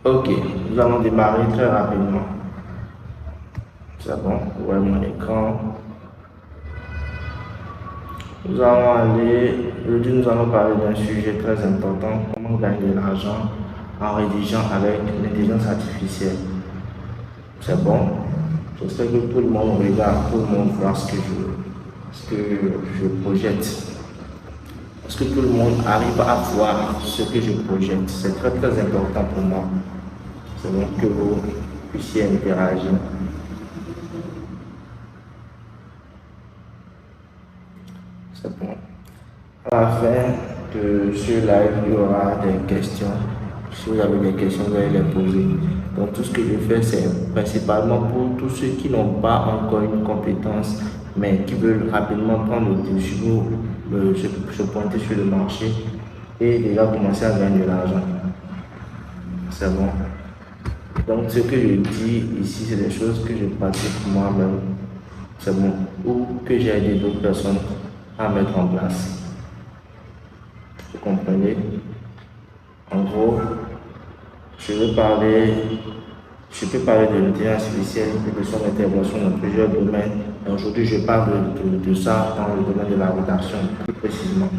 Ok, nous allons démarrer très rapidement. C'est bon, vous voyez mon écran. Nous allons aller, aujourd'hui nous allons parler d'un sujet très important, comment gagner de l'argent en rédigeant avec l'intelligence artificielle. C'est bon, j'espère que tout le monde regarde, tout le monde voit ce que je projette. Est-ce que tout le monde arrive à voir ce que je projette? C'est très très important pour moi. C'est bon que vous puissiez interagir. C'est bon. À la fin de ce live, il y aura des questions. Si vous avez des questions, vous allez les poser. Donc tout ce que je fais, c'est principalement pour tous ceux qui n'ont pas encore une compétence, mais qui veulent rapidement prendre le dessus, se pointer sur le marché et déjà commencer à gagner de l'argent. C'est bon. Donc ce que je dis ici, c'est des choses que je pratique moi-même. C'est bon. Ou que j'ai aidé d'autres personnes à mettre en place. Vous comprenez? En gros, je peux parler de l'intelligence artificielle et de son intervention dans plusieurs domaines. Aujourd'hui, je parle de ça dans le domaine de la rédaction, plus précisément.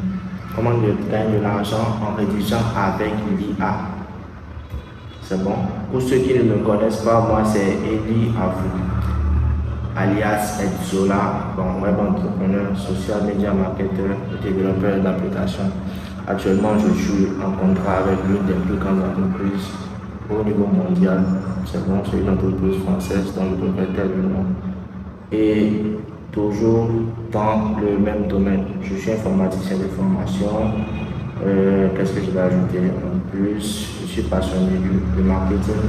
Comment gagner de l'argent en rédigeant avec l'IA. C'est bon? Pour ceux qui ne me connaissent pas, moi c'est Eli Avou, alias Edzola, web entrepreneur, social media marketer et développeur d'applications. Actuellement, je suis en contrat avec l'une des plus grandes entreprises au niveau mondial. C'est bon, c'est une entreprise française dont je devrais tel le nom. Et toujours dans le même domaine. Je suis informaticien de formation. Qu'est-ce que je vais ajouter en plus? Je suis passionné du marketing.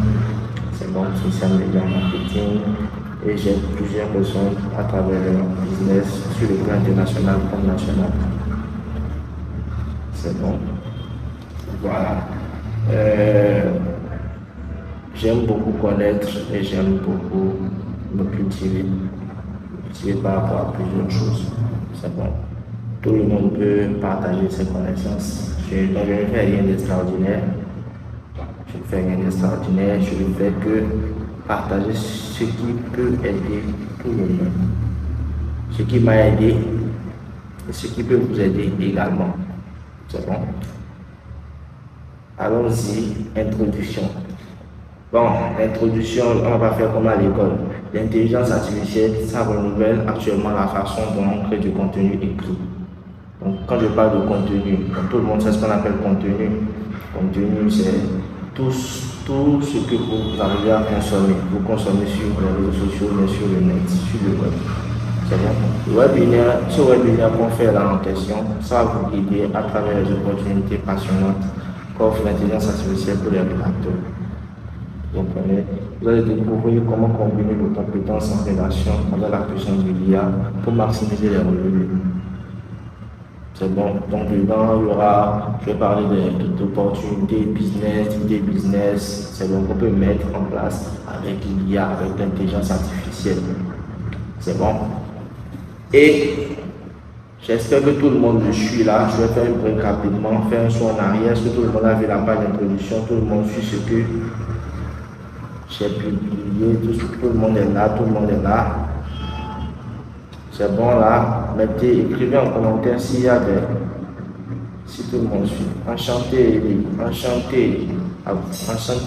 C'est bon, social media marketing. Et j'ai plusieurs personnes à travers leur business sur le plan international comme national. C'est bon. Voilà. J'aime beaucoup connaître et j'aime beaucoup me cultiver. Par rapport à plusieurs choses. C'est bon. Tout le monde peut partager ses connaissances. Je ne fais rien d'extraordinaire. Je ne fais rien d'extraordinaire. Je ne fais que partager ce qui peut aider tout le monde. Ce qui m'a aidé et ce qui peut vous aider également. C'est bon? Allons-y, introduction. Bon, l'introduction, on va faire comme à l'école. L'intelligence artificielle, ça renouvelle actuellement la façon dont on crée du contenu écrit. Donc, quand je parle de contenu, tout le monde sait ce qu'on appelle contenu. Contenu, c'est tout ce que vous arrivez à consommer. Vous consommez sur les réseaux sociaux, mais sur le net, sur le web. C'est bon? Ce webinaire qu'on fait là en question, ça va vous guider à travers les opportunités passionnantes qu'offre l'intelligence artificielle pour les rédacteurs. Vous allez découvrir comment combiner vos compétences en rédaction avec la puissance de l'IA pour maximiser les revenus. C'est bon. Donc, dedans, je vais parler d'opportunités business, d'idées business. C'est bon qu'on peut mettre en place avec l'IA, avec l'intelligence artificielle. C'est bon. Et j'espère que tout le monde le suit là. Je vais faire une break rapidement, faire un saut en arrière. Est-ce que tout le monde a vu la page d'introduction? Tout le monde suit ce que j'ai publié, tout le monde est là, tout le monde est là. C'est bon là. Écrivez en commentaire s'il y a si tout le monde suit. Enchanté, enchanté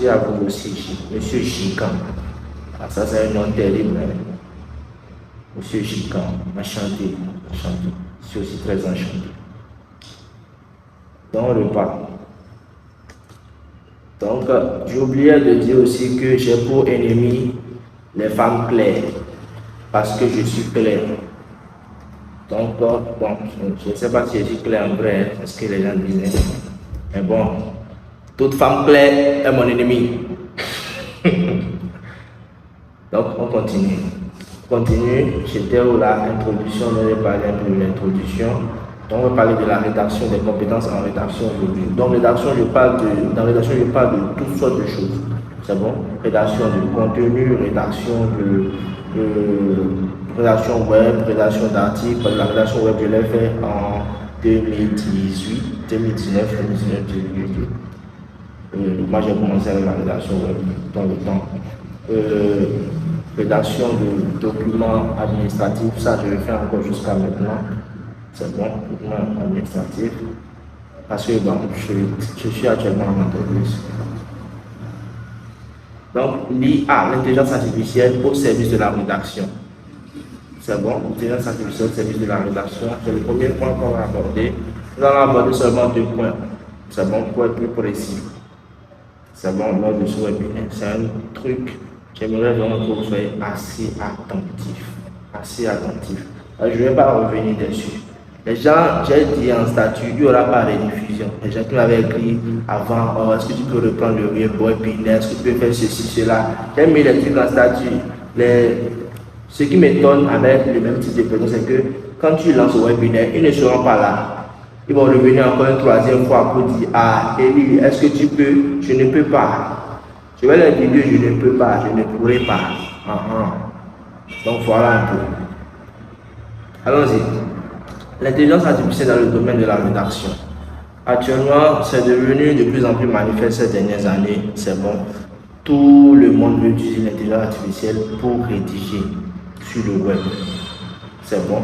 à vous aussi, Monsieur Chican. Ah, ça c'est un nom terrible. Hein? Monsieur Chican, enchanté. Je suis aussi très enchanté. Dans le pas. Donc, j'ai oublié de dire aussi que j'ai pour ennemi les femmes claires, parce que je suis clair. Donc, bon, je ne sais pas si je suis clair en vrai, parce que les gens disent, mais bon, toute femme claire est mon ennemi. Donc, on continue. J'étais où la introduction, on allait parler un peu de l'introduction. Donc, on va parler de la rédaction, des compétences en rédaction aujourd'hui. Donc, dans rédaction, je parle de toutes sortes de choses. C'est bon? Rédaction de contenu, rédaction web, rédaction d'articles. La rédaction web, je l'ai fait en 2018, 2019, 2018. Moi, j'ai commencé avec la rédaction web dans le temps. Rédaction de documents administratifs, ça je le fais encore jusqu'à maintenant. C'est bon, documents administratifs. Parce que bon, je suis actuellement en entreprise. Donc, l'IA, l'intelligence artificielle au service de la rédaction. C'est bon, l'intelligence artificielle au service de la rédaction. C'est le premier point qu'on va aborder. Nous allons aborder seulement 2 points. C'est bon, pour être plus précis. C'est bon, lors de ce webinaire. C'est un truc, j'aimerais vraiment que vous soyez assez attentif. Assez attentif. Je ne vais pas revenir dessus. Les gens, j'ai dit en statut, il n'y aura pas de rediffusion. Les gens qui m'avaient écrit avant, oh, est-ce que tu peux reprendre le webinaire, est-ce que tu peux faire ceci, cela. J'ai mis les trucs en statut. Ce qui m'étonne avec le même type de personnes, c'est que quand tu lances le webinaire, ils ne seront pas là. Ils vont revenir encore une 3e fois pour dire, ah, Eli, est-ce que tu peux? Je ne peux pas. Je vais leur dire que je ne peux pas, je ne pourrai pas. Donc voilà un peu. Allons-y. L'intelligence artificielle dans le domaine de la rédaction. Actuellement, c'est devenu de plus en plus manifeste ces dernières années. C'est bon. Tout le monde veut utiliser l'intelligence artificielle pour rédiger sur le web. C'est bon.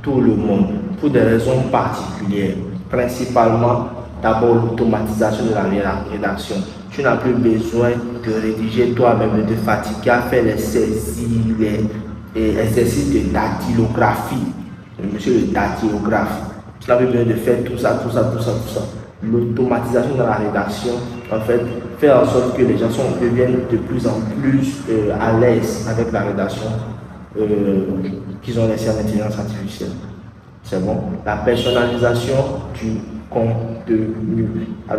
Tout le monde. Pour des raisons particulières. Principalement, d'abord l'automatisation de la rédaction. Tu n'as plus besoin de rédiger toi-même, de te fatiguer à faire les saisies, les exercices de dactylographie. Monsieur le dactylographe, tu n'as plus besoin de faire tout ça. L'automatisation de la rédaction, en fait, fait en sorte que les gens deviennent de plus en plus à l'aise avec la rédaction qu'ils ont laissé à l'intelligence artificielle. C'est bon. La personnalisation du contenu. En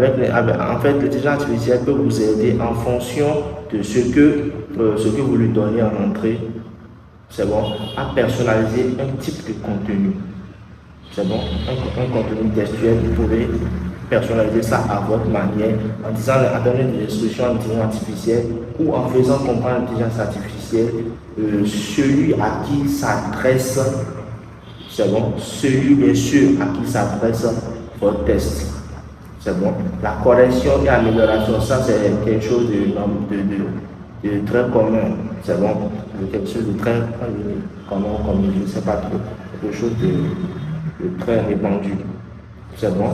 fait, l'intelligence artificielle peut vous aider en fonction de ce que vous lui donnez en entrée. C'est bon, à personnaliser un type de contenu. C'est bon, un contenu textuel, vous pouvez personnaliser ça à votre manière en disant, en donnant des instructions à l'intelligence artificielle ou en faisant comprendre à l'intelligence artificielle celui à qui s'adresse, c'est bon, celui bien sûr à qui s'adresse votre test. C'est bon, la correction et l'amélioration, ça c'est quelque chose de très commun. C'est bon, quelque chose de très commun, je ne sais pas trop, quelque chose de très répandu. C'est bon.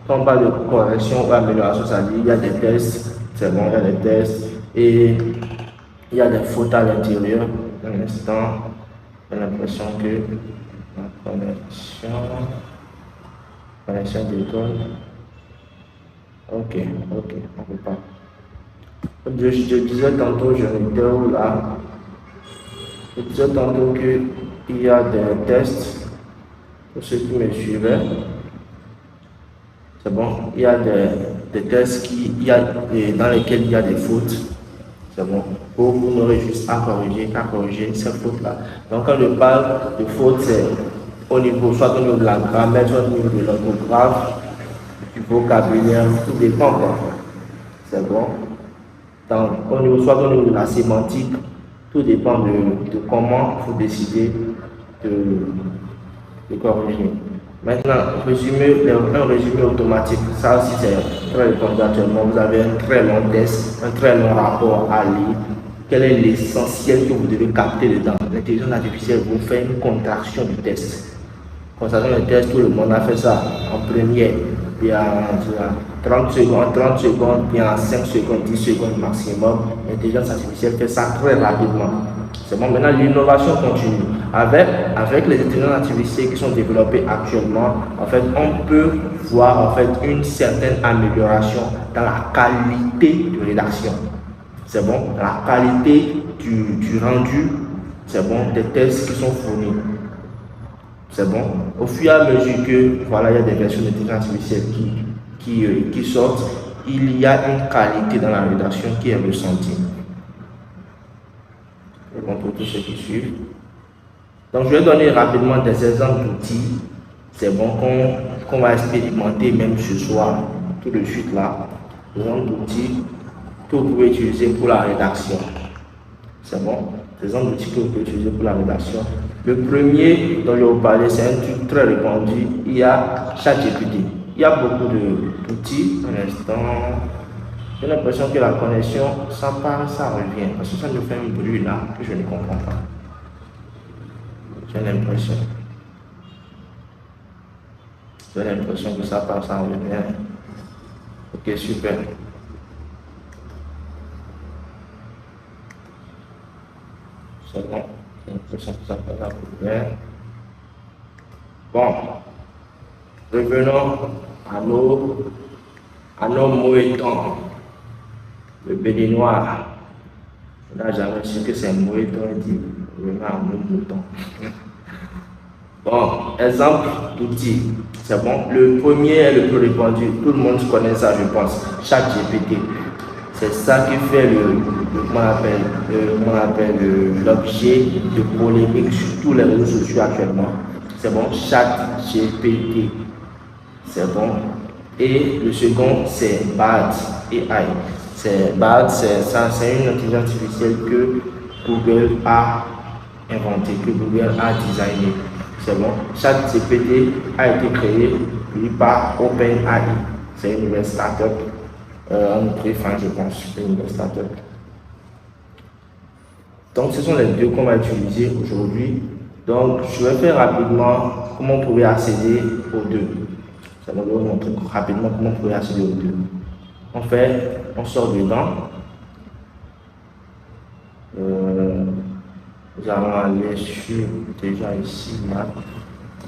Quand on parle de correction ou amélioration, ça dit il y a des tests, c'est bon, il y a des tests et il y a des fautes à l'intérieur. Un instant, j'ai l'impression que la connexion déconne. Ok, on peut pas. Je disais tantôt, je m'étais où là? Je disais tantôt qu'il y a des tests pour ceux qui me suivaient. C'est bon, il y a des tests dans lesquels il y a des fautes. C'est bon, vous n'aurez juste à corriger ces fautes-là. Donc, quand je parle de fautes, c'est au niveau, soit au niveau de la grammaire, soit au niveau de l'orthographe, du vocabulaire, tout dépend quoi. C'est bon. Donc, soit au niveau de la sémantique, tout dépend de comment vous décidez de corriger. Maintenant, un résumé automatique, ça aussi c'est très répandu actuellement. Vous avez un très long test, un très long rapport à lire. Quel est l'essentiel que vous devez capter dedans? L'intelligence artificielle vous fait une contraction du test. Concernant le test, tout le monde a fait ça en première. Il y a 30 secondes, puis en 5 secondes, 10 secondes maximum. L'intelligence artificielle fait ça très rapidement. C'est bon, maintenant l'innovation continue. Avec les intelligences artificielles qui sont développées actuellement, en fait, on peut voir en fait une certaine amélioration dans la qualité de rédaction. C'est bon, la qualité du rendu, c'est bon, des tests qui sont fournis. C'est bon. Au fur et à mesure que voilà, il y a des versions d'intelligence artificielle qui sortent, il y a une qualité dans la rédaction qui est ressentie. Je vais montrer tous ceux qui suivent. Donc, je vais donner rapidement des exemples d'outils. C'est bon qu'on va expérimenter même ce soir, tout de suite là. Des exemples d'outils que vous pouvez utiliser pour la rédaction. C'est bon. Des exemples d'outils que vous pouvez utiliser pour la rédaction. Le premier dont je vais vous parler, c'est un truc très répandu. Il y a ChatGPT. Il y a beaucoup d'outils. Un instant. J'ai l'impression que la connexion, ça part, ça revient. Parce que ça me fait un bruit là que je ne comprends pas. J'ai l'impression. J'ai l'impression que ça part, ça revient. Ok, super. C'est bon. J'ai l'impression que ça part, ça revient. Bon. Revenons à nos moutons. Le béninois. On n'a jamais su que c'est un mouton, il dit revenons à nos moutons. Bon, exemple d'outils. C'est bon. Le premier est le plus répandu. Tout le monde connaît ça, je pense. ChatGPT. C'est ça qui fait l'objet de polémique sur tous les réseaux sociaux actuellement. C'est bon. ChatGPT. C'est bon. Et le second, c'est Bard AI. Bard, c'est une intelligence artificielle que Google a inventée, que Google a designée. C'est bon. ChatGPT a été créé par OpenAI. C'est une nouvelle startup. En préfin, je pense. C'est une nouvelle startup. Donc, ce sont les deux qu'on va utiliser aujourd'hui. Donc, je vais faire rapidement comment vous pouvez accéder aux deux. Ça va vous montrer rapidement comment vous pouvez accéder aux deux. On sort dedans. Nous allons aller sur, déjà ici, là.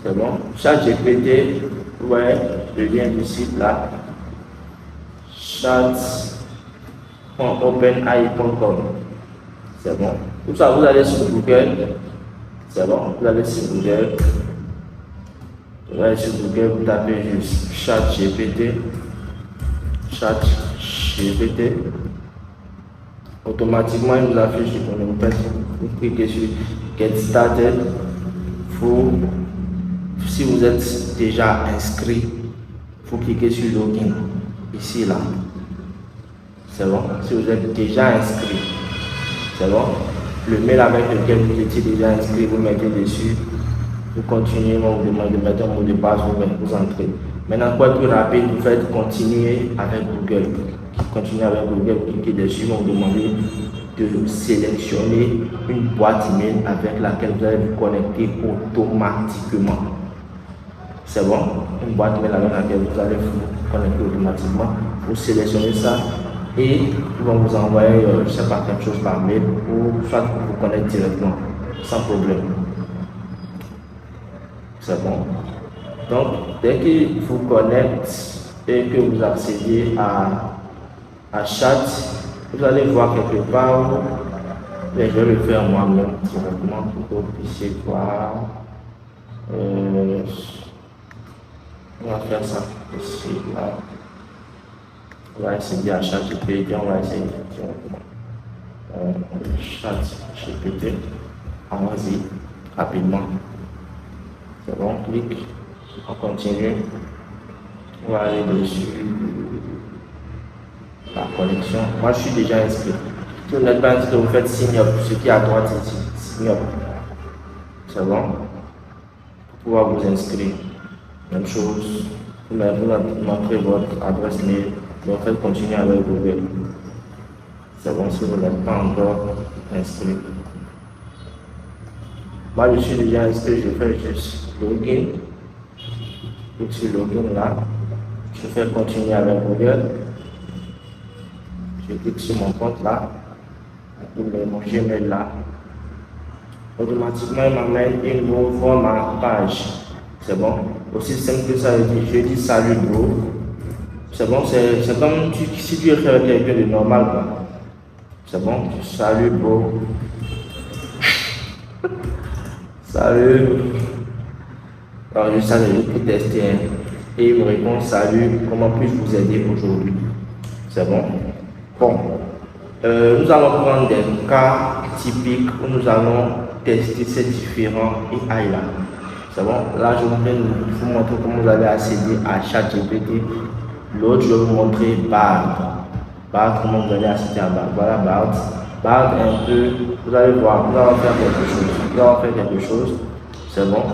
C'est bon. ChatGPT, ouais, le lien du site là. chat.openai.com. C'est bon. Tout ça, vous allez sur Google. C'est bon. Vous allez sur Google. Vous allez sur Google, vous tapez juste ChatGPT. ChatGPT. Automatiquement, il vous affiche sur le page. Vous cliquez sur Get Started. Si vous êtes déjà inscrit, vous cliquez sur Login. Ici, là. C'est bon. Si vous êtes déjà inscrit, c'est bon. Le mail avec lequel vous étiez déjà inscrit, vous mettez dessus. Vous continuez, vous demandez de mettre un mot de passe, vous entrez. Maintenant, quoi de plus rapide, vous faites continuer avec Google. Continuez avec Google, vous cliquez dessus, vous demandez de sélectionner une boîte email avec laquelle vous allez vous connecter automatiquement. C'est bon? Une boîte mail avec laquelle vous allez vous connecter automatiquement. Vous sélectionnez ça et ils vont vous envoyer, je ne sais pas, quelque chose par mail ou soit vous vous connectez directement, sans problème. C'est bon. Donc, dès qu'il vous connecte et que vous accédez à chat, vous allez voir quelque part, mais je vais le faire moi-même directement pour que vous puissiez voir. On va faire ça ici, là. On va essayer à ChatGPT, on va essayer directement. ChatGPT, allons-y rapidement. C'est bon, on clique, on continue. On va aller dessus. La connexion. Moi, je suis déjà inscrit. Si vous n'êtes pas inscrit, vous faites sign up. Ce qui est à droite ici, sign up. C'est bon. Pour pouvoir vous inscrire. Même chose. Vous montrez votre adresse mail. Vous faites continuer avec Google. C'est bon si vous n'êtes pas encore inscrit. Moi, je suis déjà inscrit. Je fais juste login. Clique sur login là. Je fais continuer avec Google. Je clique sur mon compte là, mon Gmail là. Automatiquement, il m'amène une voir ma page. C'est bon. Aussi simple que ça, je dis salut bro. C'est bon, c'est comme si tu écris avec quelqu'un de normal. Quoi. C'est bon, salut bro. Salut. Alors, je savais pour tester. Hein. Et il me répond salut, comment puis-je vous aider aujourd'hui? C'est bon. Bon, nous allons prendre des cas typiques où nous allons tester ces différents AI là. C'est bon, là je vais vous montrer comment vous allez accéder à ChatGPT. L'autre, je vais vous montrer Bard. Bard, comment vous allez accéder à Bard. Voilà Bard. Bard un peu, vous allez voir, nous allons faire quelque chose. C'est bon.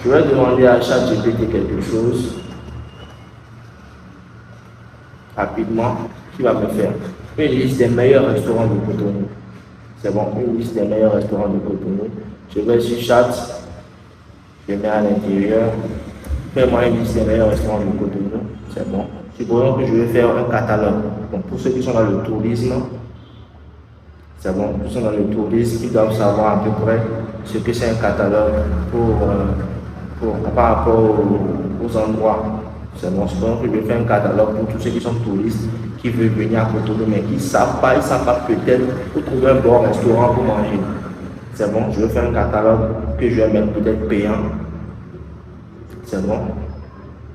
Je vais demander à ChatGPT quelque chose. Rapidement. qui va me faire une liste des meilleurs restaurants de Cotonou. C'est bon, une liste des meilleurs restaurants de Cotonou. Je vais sur chat, je mets à l'intérieur, fais-moi une liste des meilleurs restaurants de Cotonou. C'est bon. Supposons que je vais faire un catalogue. Donc pour ceux qui sont dans le tourisme, c'est bon, pour ceux qui sont dans le tourisme, ils doivent savoir à peu près ce que c'est un catalogue par rapport aux endroits. C'est bon, supposons que je vais faire un catalogue pour tous ceux qui sont touristes, qui veulent venir à Cotonou, mais qui ne savent pas, peut-être où trouver un bon restaurant pour manger. C'est bon, je vais faire un catalogue que je vais mettre peut-être payant. C'est bon.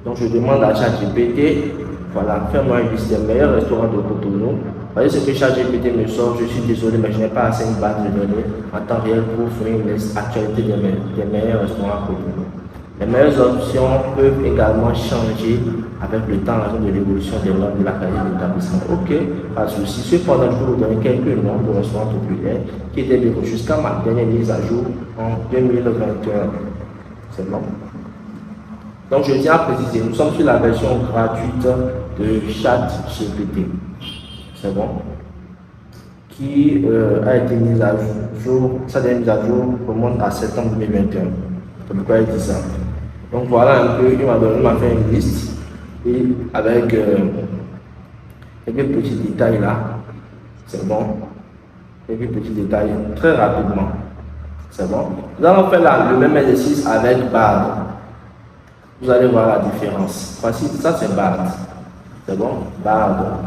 Donc je demande à ChatGPT, voilà, fais-moi une liste des meilleurs restaurants de Cotonou. Voyez ce que ChatGPT me sort, je suis désolé, mais je n'ai pas assez une base de données en temps réel pour faire une liste actualité des meilleurs restaurants à Cotonou. Les meilleures options peuvent également changer avec le temps en raison de l'évolution des normes de la qualité de l'établissement. Ok, pas de souci. Cependant, je peux vous donner quelques noms de restaurants populaires qui étaient développés jusqu'à ma dernière mise à jour en 2021. C'est bon. Donc, je tiens à préciser, nous sommes sur la version gratuite de ChatGPT. C'est bon. Qui a été mise à jour, sa dernière mise à jour remonte à septembre 2021. C'est pourquoi il dit ça. Donc voilà un peu, il m'a fait une liste et avec quelques petits détails là. C'est bon. Quelques petits détails très rapidement. C'est bon. Nous allons faire le même exercice avec Bard. Vous allez voir la différence. Voici, ça c'est Bard. C'est bon. Bard.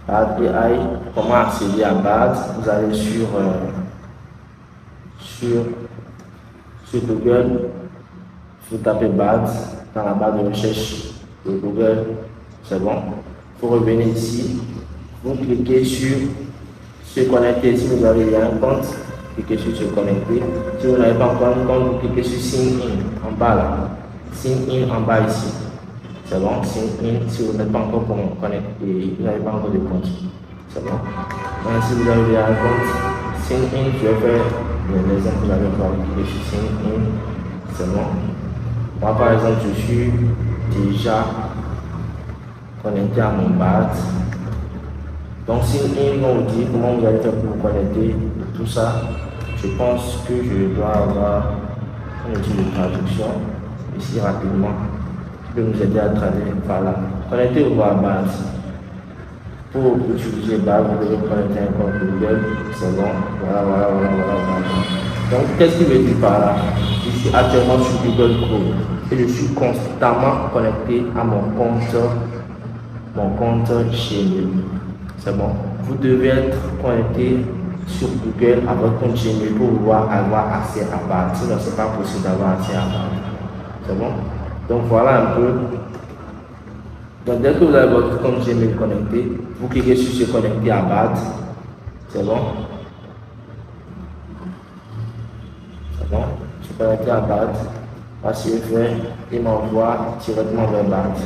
Bard AI. Comment accéder à Bard? Vous allez sur Google. Vous tapez Bard dans la barre de recherche de Google, c'est bon. Vous revenez ici, vous cliquez sur se connecter. Si vous avez un compte, cliquez sur se connecter. Si vous n'avez pas encore un compte, vous cliquez sur Sign In en bas là. Sign In en bas ici. C'est bon, Sign In si vous n'êtes pas encore connecté, vous n'avez pas encore de compte. C'est bon. Maintenant, si vous avez un compte, Sign In, je vais faire l'exemple que vous allez voir. Cliquez sur Sign In, c'est bon. Moi, par exemple, je suis déjà connecté à mon Bard. Donc, si ils m'ont dit comment vous allez faire pour vous connecter, tout ça, je pense que je dois avoir un outil de traduction ici rapidement qui peut nous aider à traduire par là. Connectez-vous à Bard. Pour utiliser Bard, vous devez connecter un compte Google. C'est bon. Voilà. Donc, qu'est-ce qu'il veut dire par là? Je suis actuellement sur Google Chrome et je suis constamment connecté à mon compte Gmail. C'est bon. Vous devez être connecté sur Google à votre compte Gmail pour pouvoir avoir accès à Bard. Sinon, ce n'est pas possible d'avoir accès à Bard. C'est bon. Donc, voilà un peu. Donc, dès que vous avez votre compte Gmail connecté, vous cliquez sur se connecter à Bard. C'est bon. Bon, je suis connecté à Bard. Voici le fait, il m'envoie directement vers Bard.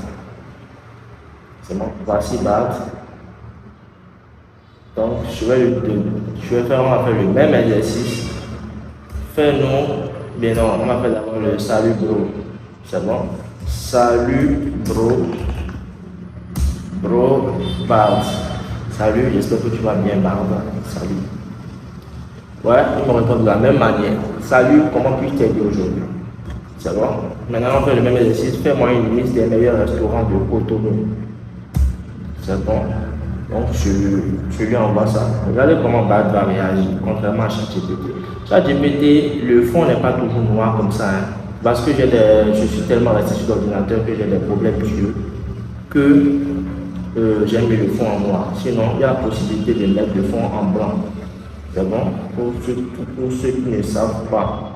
C'est bon, voici Bard. Donc, on va faire le même exercice. On va faire d'abord le salut bro. C'est bon. Salut bro. Bro Bard. Salut, j'espère que tu vas bien Bard. Salut. Ouais, ils me répondent de la même manière. Salut, comment puis-je t'aider aujourd'hui? C'est bon. Maintenant, on fait le même exercice. Fais-moi une liste des meilleurs restaurants de Cotonou. C'est bon. Donc, je lui envoie ça. Regardez comment Bard va réagir, contrairement à ChatGPT. ChatGPT, le fond n'est pas toujours noir comme ça. Hein, parce que je suis tellement resté sur l'ordinateur que j'ai des problèmes d'yeux que j'ai mis le fond en noir. Sinon, il y a la possibilité de mettre le fond en blanc. C'est bon. Pour ceux qui ne savent pas,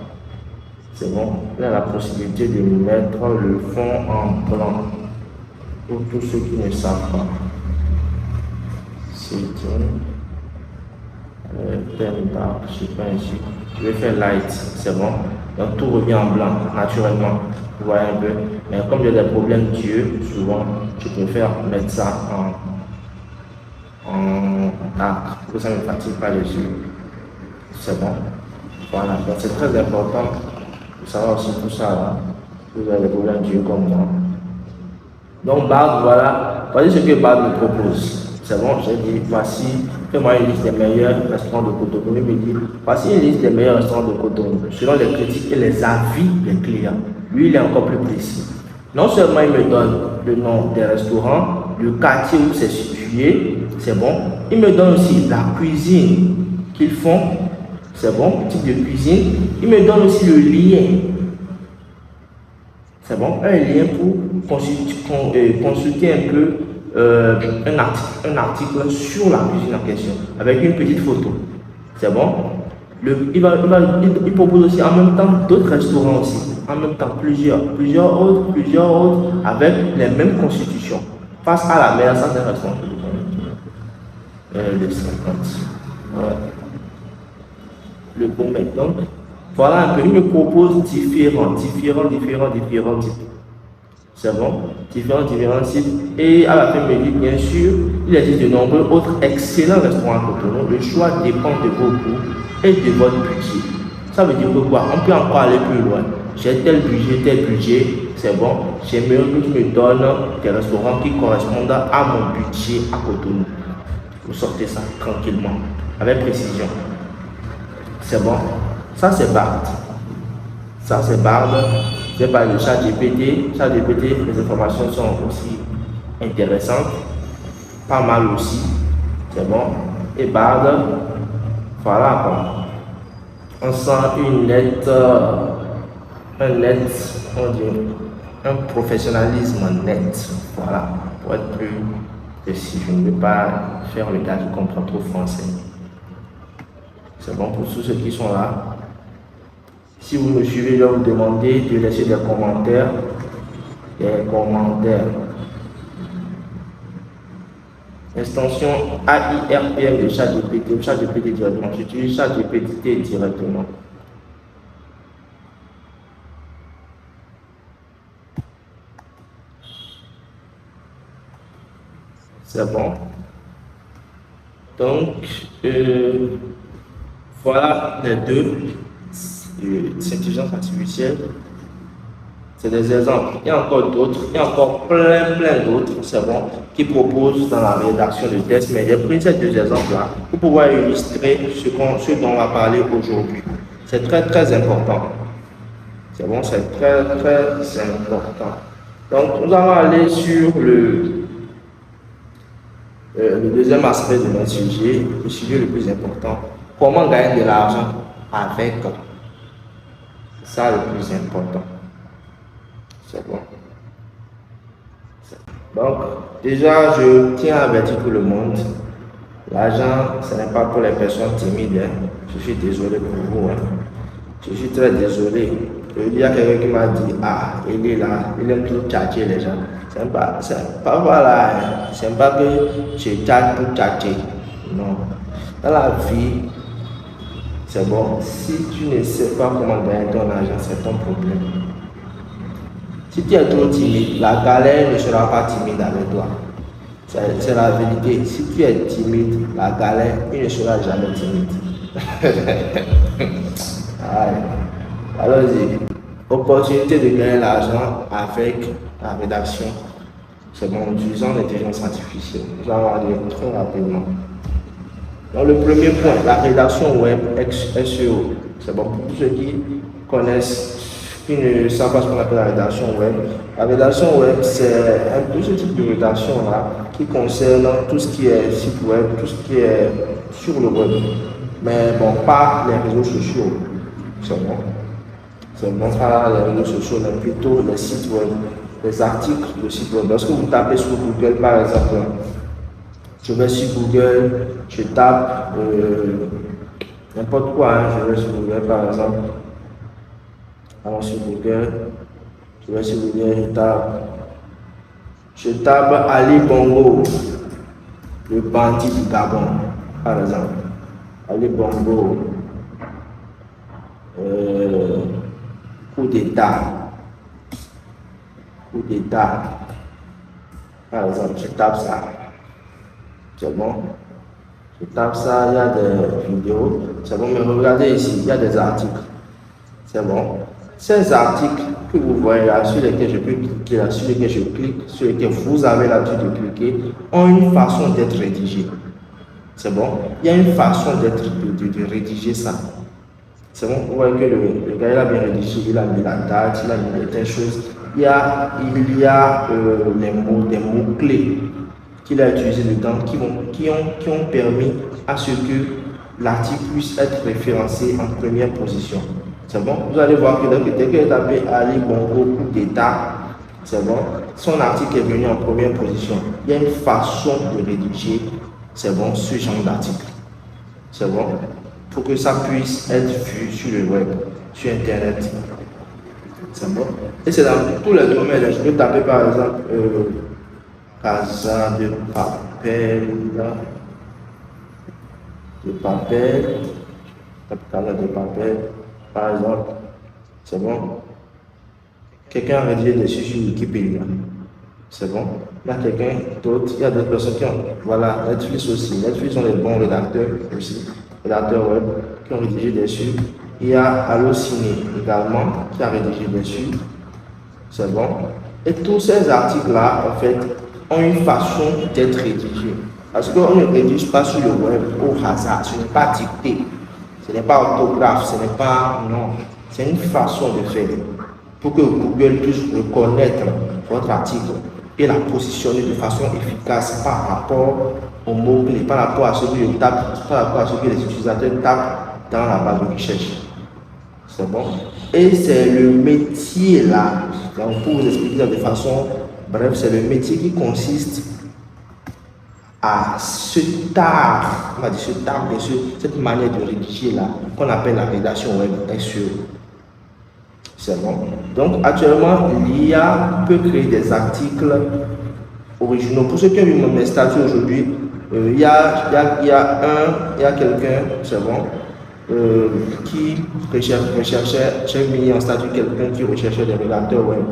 c'est bon. Il y a la possibilité de mettre le fond en blanc. Pour tous ceux qui ne savent pas. C'est une thème dark, je sais pas ici. Je vais faire light, c'est bon. Donc tout revient en blanc, naturellement. Vous voyez un peu. Mais comme j'ai des problèmes d'yeux, souvent, je préfère mettre ça en dark, pour que ça ne me fatigue pas les yeux. C'est bon. Voilà, donc c'est très important de savoir aussi tout ça là. Vous avez des problèmes d'yeux comme moi. Donc Bard, voilà. Voyez ce que Bard me propose. C'est bon, j'ai dit, voici, fais-moi une liste des meilleurs restaurants de Cotonou. Il me dit, voici une liste des meilleurs restaurants de Cotonou, selon les critiques et les avis des clients. Lui, il est encore plus précis. Non seulement il me donne le nom des restaurants, le quartier où c'est situé, c'est bon. Il me donne aussi la cuisine qu'ils font, c'est bon, type de cuisine. Il me donne aussi le lien. C'est bon, un lien pour consulter un peu un article sur la cuisine en question, avec une petite photo. C'est bon. Il propose aussi en même temps d'autres restaurants aussi. En même temps, plusieurs autres, avec les mêmes constitutions. Face à la mer, ça c'est un restaurant. Le 50. Ouais. Le bon mec. Donc, voilà un peu. Il me propose différents types. C'est bon, différents types. Et à la fin, il me dit, bien sûr, il existe de nombreux autres excellents restaurants à Cotonou. Le choix dépend de vos goûts et de votre budget. Ça veut dire que quoi? On peut encore aller plus loin. J'ai tel budget, c'est bon. J'aimerais que tu me donnes des restaurants qui correspondent à mon budget à Cotonou. Vous sortez ça tranquillement, avec précision. C'est bon. Ça, c'est Bard. J'ai parlé de ChatGPT. ChatGPT, les informations sont aussi intéressantes. Pas mal aussi. C'est bon. Et Bard, voilà quoi. On sent un professionnalisme net. Voilà. Pour être plus précis, je ne vais pas faire le gars qui comprend trop français. C'est bon pour tous ceux qui sont là. Si vous me suivez, je vais vous demander de laisser des commentaires. Extension AIRPM de ChatGPT directement. J'utilise ChatGPT directement. C'est bon. Donc, voilà les deux. Intelligence artificielle, c'est des exemples. Il y a encore d'autres, il y a encore plein d'autres, c'est bon, qui proposent dans la rédaction de tests, mais j'ai pris ces deux exemples-là pour pouvoir illustrer ce dont on va parler aujourd'hui. C'est très important. C'est bon, c'est très important. Donc, nous allons aller sur le deuxième aspect de notre sujet, le sujet le plus important. Comment gagner de l'argent avec ça le plus important. C'est bon. Donc, déjà, je tiens à avertir tout le monde. L'argent, ce n'est pas pour les personnes timides. Hein. Je suis désolé pour vous. Hein. Je suis très désolé. Il y a quelqu'un qui m'a dit, ah, il est là, il aime tout tchatcher les gens. C'est pas voilà. Hein. C'est pas que je tchatche pour tchatcher. Non. Dans la vie, c'est bon, si tu ne sais pas comment gagner ton argent, c'est ton problème. Si tu es trop timide, la galère ne sera pas timide avec toi. C'est la vérité. Si tu es timide, la galère, il ne sera jamais timide. Allons-y. Opportunité de gagner l'argent avec la rédaction. C'est bon, en utilisant l'intelligence artificielle. Nous allons aller très rapidement. Donc le premier point, la rédaction web SEO. C'est bon pour tous ceux qui connaissent, qui ne savent pas ce qu'on appelle la rédaction web. La rédaction web, c'est un peu ce type de rédaction là qui concerne tout ce qui est site web, tout ce qui est sur le web. Mais bon, pas les réseaux sociaux. C'est bon. C'est bon, pas les réseaux sociaux, mais plutôt les sites web, les articles de sites web. Lorsque vous tapez sur Google par exemple, je vais sur Google, je tape n'importe quoi, hein. Je vais sur Google par exemple. Allons sur Google, je vais sur Google, je tape Ali Bongo, le bandit du Gabon, par exemple. Ali Bongo, coup d'État, par exemple, je tape ça. C'est bon. Je tape ça, il y a des vidéos. C'est bon, mais regardez ici, il y a des articles. C'est bon. Ces articles que vous voyez là, sur lesquels je peux cliquer, là, sur lesquels je clique, sur lesquels vous avez l'habitude de cliquer, ont une façon d'être rédigés. C'est bon? Il y a une façon de rédiger ça. C'est bon? Vous voyez que le gars, il a bien rédigé, il a mis la date, il a mis telle chose. Il y a les mots, des mots-clés qu'il a utilisés dedans qui ont permis à ce que l'article puisse être référencé en première position. C'est bon? Vous allez voir que dès qu'il est tapé Ali Bongo coup d'État, c'est bon? Son article est venu en première position. Il y a une façon de rédiger, c'est bon, ce genre d'article. C'est bon? Pour que ça puisse être vu sur le web, sur Internet. C'est bon? Et c'est dans tous les domaines. Je peux taper par exemple Casa de papel, Casa de papel, par exemple. C'est bon? Quelqu'un a rédigé dessus sur Wikipédia. C'est bon? Il y a quelqu'un d'autre, il y a d'autres personnes qui ont. Voilà, Netflix aussi. Netflix sont des bons rédacteurs aussi, rédacteurs web, qui ont rédigé dessus. Il y a Allociné également, qui a rédigé dessus. C'est bon? Et tous ces articles-là, en fait, ont une façon d'être rédigés. Parce qu'on ne rédige pas sur le web au hasard, ce n'est pas dicté, ce n'est pas orthographe, ce n'est pas. Non, c'est une façon de faire. Pour que Google puisse reconnaître votre article et la positionner de façon efficace par rapport aux mots-clés, par rapport à ce que je tape, par rapport à ce que les utilisateurs tapent dans la barre de recherche. C'est bon? Et c'est le métier là, donc pour vous expliquer ça de façon bref, c'est le métier qui consiste à ce tard, on va dire ce tard, bien sûr, cette manière de rédiger là, qu'on appelle la rédaction web SEO. C'est bon. Donc actuellement, l'IA peut créer des articles originaux. Pour ceux qui ont vu mes statuts aujourd'hui, il y a quelqu'un, c'est bon, qui recherchait, j'ai mis en statut quelqu'un qui recherchait des rédacteurs web.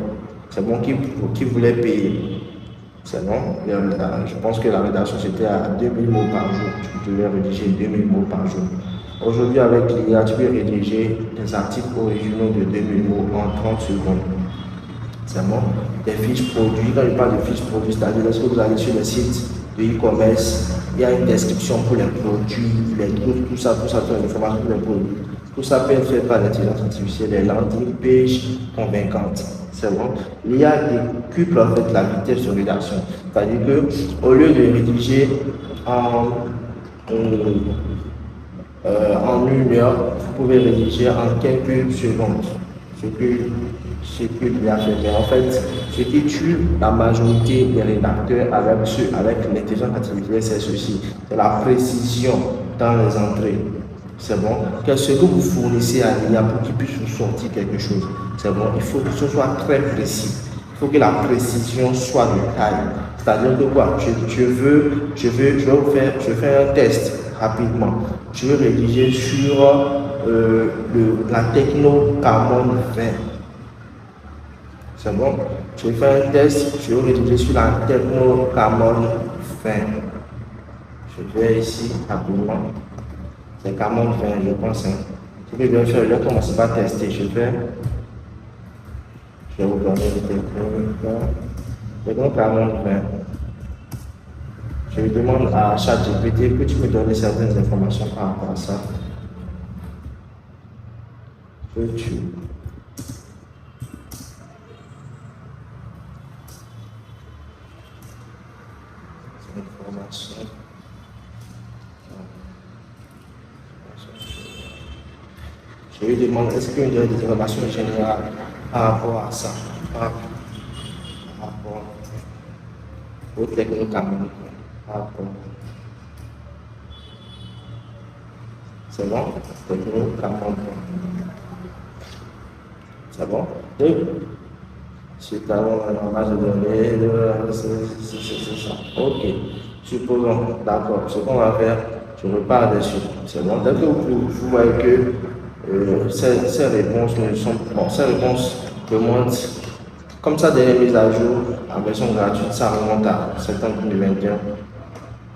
C'est bon, qui voulait payer. C'est bon. Je pense que la rédaction c'était à 2000 mots par jour. Tu devais rédiger 2000 mots par jour. Aujourd'hui, avec l'IA, tu peux rédiger des articles originaux de 2000 mots en 30 secondes. C'est bon. Des fiches produits. Quand je parle de fiches produits, c'est-à-dire lorsque vous allez sur le site de e-commerce, il y a une description pour les produits, les trucs, tout ça, toutes les informations pour les produits. Tout ça peut être fait par l'intelligence artificielle, des landing pages convaincantes. C'est bon. L'IA décuple en fait la vitesse de rédaction. C'est-à-dire qu'au lieu de rédiger en 1 heure, vous pouvez rédiger en quelques secondes. Ce que l'IA fait. Mais en fait, ce qui tue la majorité des rédacteurs avec l'intelligence artificielle, c'est ceci. C'est la précision dans les entrées. C'est bon. Qu'est-ce que vous fournissez à l'IA pour qu'il puisse vous sortir quelque chose? C'est bon. Il faut que ce soit très précis. Il faut que la précision soit de taille. C'est-à-dire que quoi? Je fais un test rapidement. Je veux rédiger sur la techno carbone 20. C'est bon. Je fais un test. Je veux rédiger sur la techno carbone 20. Je vais ici rapidement. C'est carbone 20, je pense. Ce que je vais faire, je vais commencer par tester. Je vais vous donner le techno carbone 20. Je demande à ChatGPT que tu me donnes certaines informations par rapport à ça. Peux-tu informations. Je lui demande est-ce qu'il y a des informations générales par rapport à ça, par rapport aux techniques américaines. C'est bon? Technique américaine. C'est bon? C'est un base de données, c'est ça. Ok. Supposons, d'accord. Ce qu'on va faire, je repars dessus. C'est bon? Dès que vous voyez que ces réponses ne sont bon, ces réponses remontent comme ça dès les mises à jour en version gratuite, ça remonte à septembre 2021.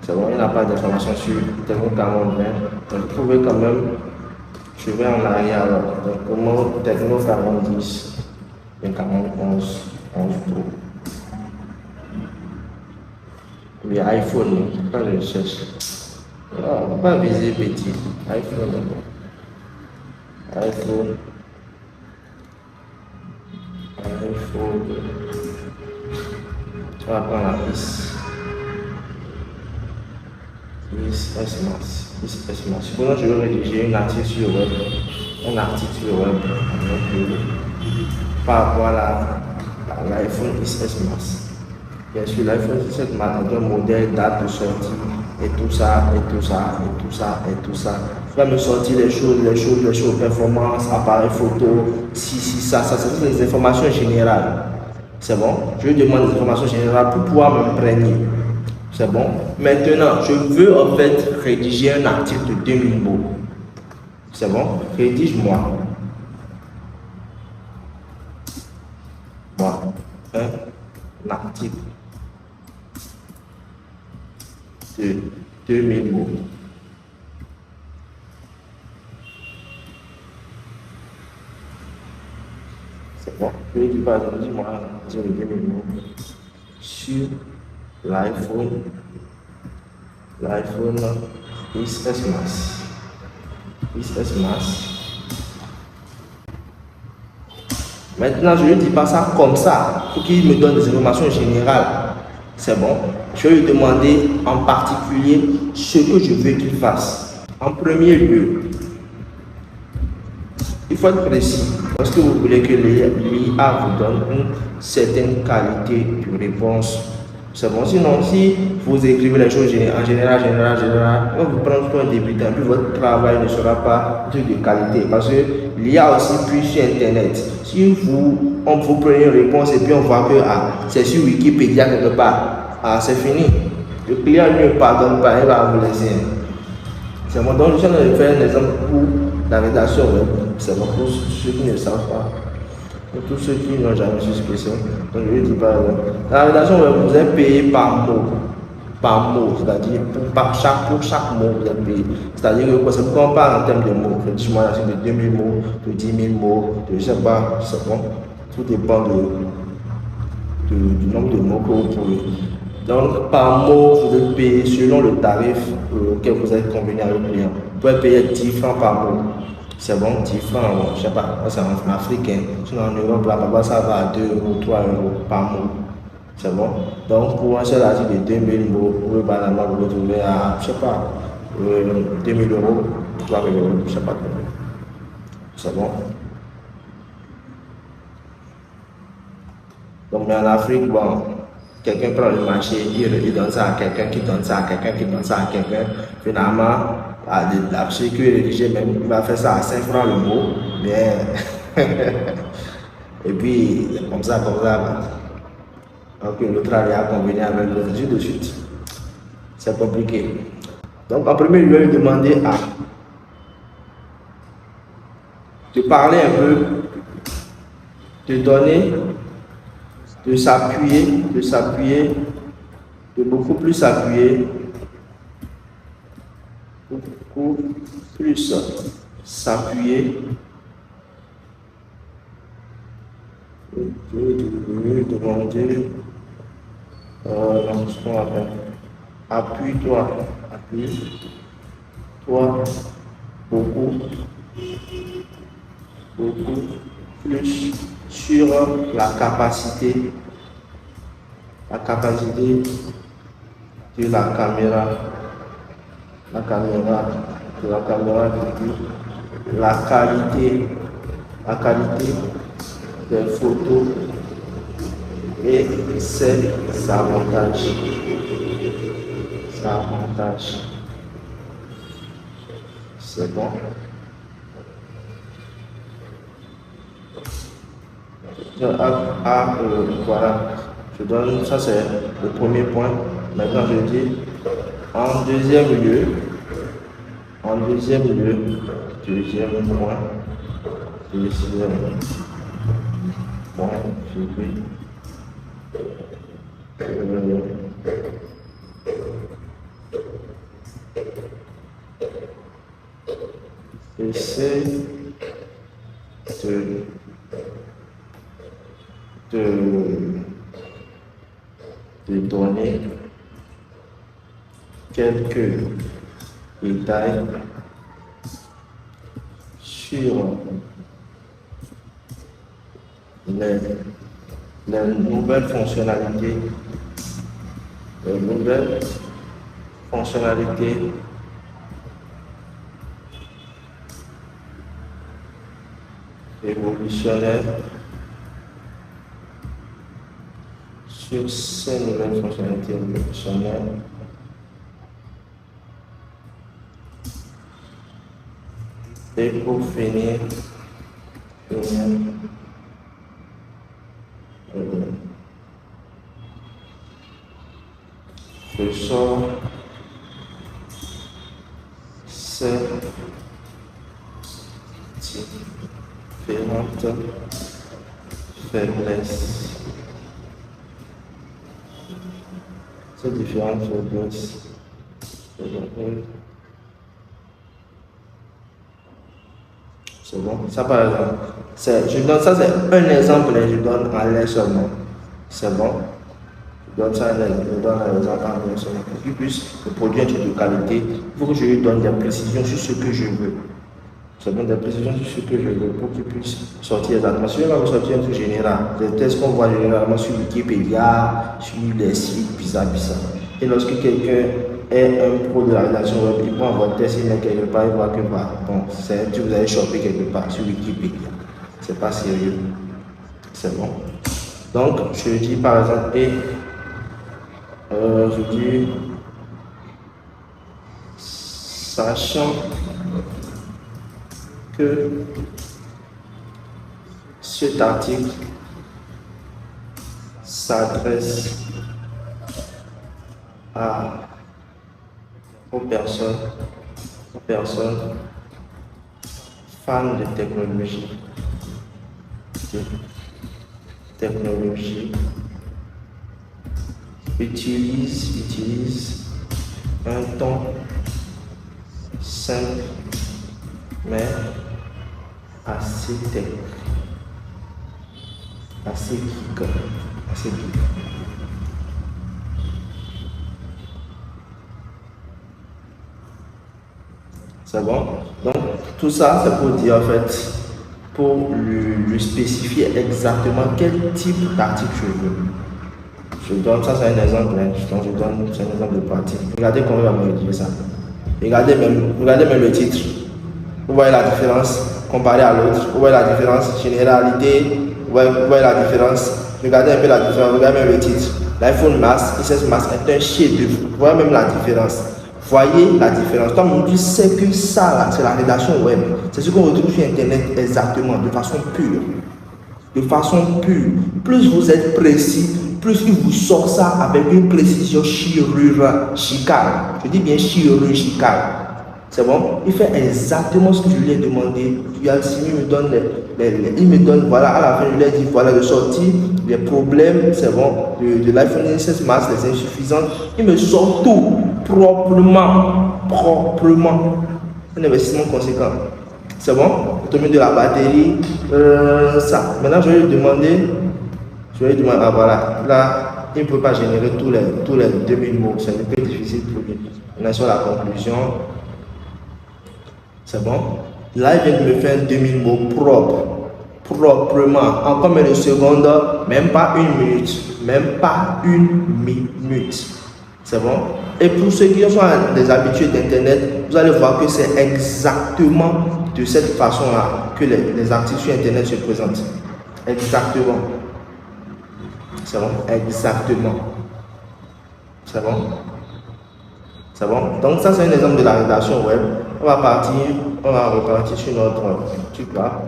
C'est bon, il n'y a pas d'informations sur Techno 4020. Donc vous pouvez quand même, je vais en arrière alors. Donc comment Techno 4010. Canon 11 Pro. Oui, iPhone, quand je cherche. Non, pas viser petit. iPhone. iPhone. Tu vas prendre la piste. S-Max. Supposons que je veux rédiger un article sur le web. Par rapport à l'iPhone XS Max. Bien sûr, l'iPhone XS Max est un modèle, date de sortie, et tout ça. Tu vas me sortir les choses, performance, appareil photo, ça, c'est toutes les informations générales. C'est bon? Je demande des informations générales pour pouvoir m'imprégner. C'est bon? Maintenant, je veux en fait rédiger un article de 2000 mots. C'est bon? Rédige-moi. Un article de 2000 mots. C'est bon? Je vais dire par exemple, dis-moi un article de 2000 mots sur l'iPhone XS Max. Maintenant, je ne dis pas ça comme ça, pour qu'il me donne des informations générales. C'est bon. Je vais lui demander en particulier ce que je veux qu'il fasse. En premier lieu, il faut être précis. Parce que vous voulez que l'IA vous donne une certaine qualité de réponse. C'est bon. Sinon, si vous écrivez les choses en général, vous prenez pour un débutant, puis votre travail ne sera pas de qualité. Parce que l'IA aussi puis sur Internet. Si vous prenez une réponse et puis on voit que c'est sur Wikipédia quelque part, c'est fini. Le client ne pardonne pas, il va vous laisser. C'est bon. Donc, je suis en train de faire un exemple pour la rédaction web. C'est bon pour ceux qui ne savent pas. Pour tous ceux qui n'ont jamais su ce que c'est. Donc, je vais dire par exemple, dans la rédaction web, vous êtes payé par mot, c'est-à-dire pour chaque mot, vous êtes payé. C'est-à-dire que c'est pourquoi on parle en termes de mots. Dis-moi, de 2000 mots, de 10 000 mots, de je ne sais pas, c'est bon. Tout dépend du nombre de mots que vous pouvez. Donc, par mot, vous êtes payé selon le tarif auquel vous êtes convenu avec le client. Vous pouvez payer 10 francs par mot. C'est bon, 10 francs, je ne sais pas, c'est en africain. Sinon, en Europe, là-bas, ça va à 2 euros, 3 euros par mot. C'est bon. Donc, pour un seul article de 2000 mots, vous pouvez vous retrouver à, je ne sais pas, 2000 euros, 3000 euros, je ne sais pas. C'est bon. Donc, mais en Afrique, bon, quelqu'un prend le marché, il donne ça à quelqu'un, qui donne ça à quelqu'un, qui donne ça à quelqu'un. Finalement, celui qui est rédigé, même, il va faire ça à 5 francs le mot. Bien. Et puis, comme ça. Donc, l'autre a convenu avec l'autre, ainsi de suite. C'est compliqué. Donc, en premier lieu, lui demander de parler un peu, de donner, de s'appuyer, de beaucoup plus s'appuyer, beaucoup plus s'appuyer, demander, ce qu'on appelle, appuie-toi, beaucoup plus sur la capacité de la caméra, la qualité des photos et ses avantages. C'est bon. Voilà, je donne, ça c'est le premier point. Maintenant je dis, en deuxième lieu, essaie de de donner quelques détails sur les nouvelles fonctionnalités, révolutionnaires sur ces nouvelles fonctionnalités révolutionnaires et pour finir je sors ces différentes faiblesses. C'est bon. Ça par exemple, je donne ça, c'est un exemple, je donne en l'air seulement. C'est bon. Je donne ça, je donne un exemple en l'air seulement. Pour qu'il puisse me produire un truc de qualité, il faut que je lui donne des précisions sur ce que je veux. Ça donne des précisions sur ce que je veux pour qu'il puisse sortir exactement. Si je vais sortir un truc général, des tests qu'on voit généralement sur Wikipédia, sur les sites bizarres. Et lorsque quelqu'un est un pro de la rédaction web, il prend votre test, il met quelque part, il voit que bon, c'est que vous avez chopé quelque part sur Wikipédia. C'est pas sérieux. C'est bon. Donc, je dis par exemple, je dis, sachant que cet article s'adresse aux personnes fans de technologie, utilise un ton simple mais assez geek. C'est bon? Donc, tout ça, c'est pour dire en fait, pour lui spécifier exactement quel type d'article je veux. Je donne ça, c'est un exemple, c'est un exemple de pratique. Regardez comment il va me dire ça. Regardez même le titre. Vous voyez la différence comparé à l'autre. Vous voyez la différence, généralité. Vous voyez la différence. Regardez un peu la différence. Regardez même le titre. L'iPhone Max, XS Max est un chef-d'œuvre. Vous voyez même la différence. Voyez la différence. Comme on dit, c'est que ça, là, c'est la rédaction web. C'est ce qu'on retrouve sur Internet exactement, de façon pure. Plus vous êtes précis, plus il vous sort ça avec une précision chirurgicale. Je dis bien chirurgicale. C'est bon? Il fait exactement ce que je lui ai demandé. Il me donne, voilà, à la fin, je lui ai dit, voilà, de sortir les problèmes, c'est bon, de l'iPhone 16 Max, les insuffisances. Il me sort tout proprement. Un investissement conséquent. C'est bon? Autonomie de la batterie, ça. Maintenant, je vais lui demander, ah voilà, là, il ne peut pas générer tous les 2000 mots. C'est un peu difficile pour lui. On est sur la conclusion. C'est bon? Là, il vient de me faire 2000 mots proprement. En combien de secondes? Même pas une minute. C'est bon? Et pour ceux qui sont des habitués d'Internet, vous allez voir que c'est exactement de cette façon-là que les articles sur Internet se présentent. Exactement. C'est bon? Exactement. C'est bon? C'est bon? Donc ça, c'est un exemple de la rédaction web. On va repartir sur notre truc là.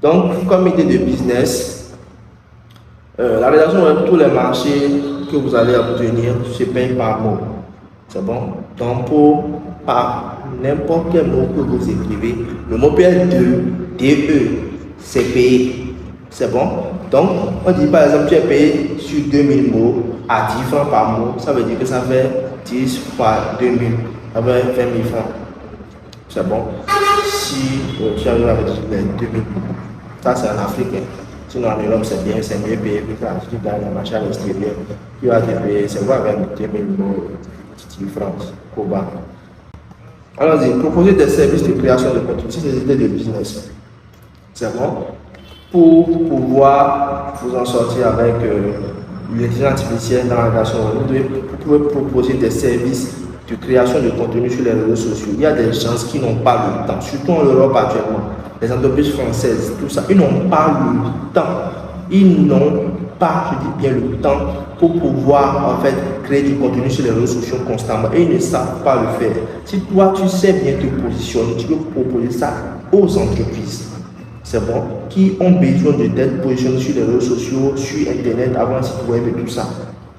Donc, comme idée de business, la rédaction web, tous les marchés que vous allez obtenir se payent par mot. C'est bon? Donc, par n'importe quel mot que vous écrivez, le mot peut être DE, c'est payé. C'est bon? Donc, on dit par exemple, tu es payé sur 2000 mots à 10 francs par mot. Ça veut dire que ça fait 10 fois 2000. Ça fait 20 000 francs. C'est bon? Si tu arrives avec les 2000, ça c'est en africain. Sinon, en Europe, c'est bien, c'est mieux payé. Puis quand tu gagnes un marché à l'extérieur, tu vas te payer, c'est quoi avec 2000 francs, Cuba. Allons-y, proposer des services de création de contenu, c'est des idées de business. C'est bon? Pour pouvoir vous en sortir avec l'intelligence artificielle dans la création, vous pouvez proposer des services de création de contenu sur les réseaux sociaux. Il y a des gens qui n'ont pas le temps, surtout en Europe actuellement. Les entreprises françaises, tout ça, ils n'ont pas le temps. Ils n'ont pas, je dis bien, le temps pour pouvoir en fait créer du contenu sur les réseaux sociaux constamment et ils ne savent pas le faire. Si toi tu sais bien te positionner, tu peux proposer ça aux entreprises, c'est bon, qui ont besoin de t'être positionné sur les réseaux sociaux, sur internet, avoir un site web et tout ça.